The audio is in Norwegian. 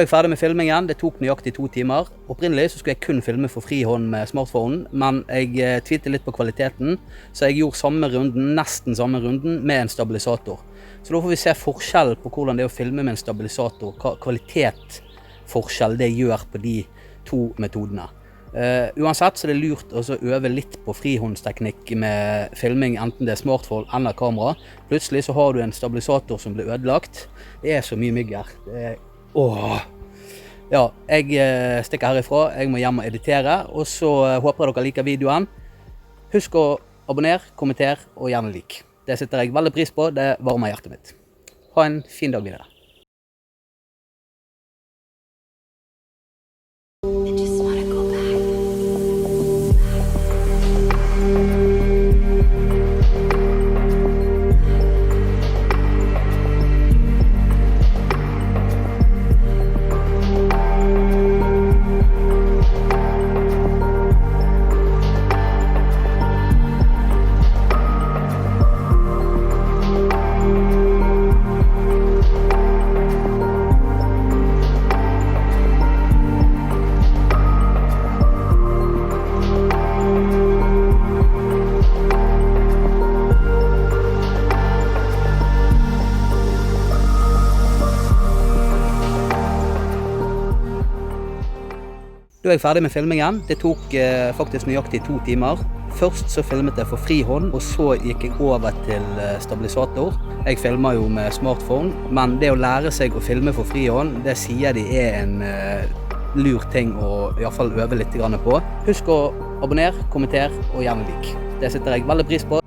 Da jeg ferdig med filmingen, det tok nøyaktig 2 timer. Opprinnelig så skulle jeg kun filme for fri hånd med smartphone, men jeg tvilte litt på kvaliteten, så jeg gjorde nesten samme runden med en stabilisator. Så da får vi se forskjell på hvordan det er å filme med en stabilisator, hva kvalitetsforskjell det gjør på de 2 metodene. Uansett så er det lurt å øve litt på frihåndsteknikk med filming, enten det er smartphone eller kamera. Plutselig så har du en stabilisator som blir ødelagt. Det er så mye mygg her. Ja, jeg stikker herifra. Jeg må hjem og editere, og så håper jeg dere liker videoen. Husk å abonnere, kommentere og gjerne like. Det setter jeg veldig pris på, det varmer hjertet mitt. Ha en fin dag videre. Da er jeg ferdig med filmingen. Det tok faktisk nøyaktig 2 timer. Først så filmet jeg for fri hånd, og så gikk jeg over til stabilisator. Jeg filmer jo med smartphone, men det å lære seg å filme for fri hånd, det sier de er en lur ting å i hvert fall øve litt på. Husk å abonnere, kommentere og gjerne like. Det setter jeg veldig pris på.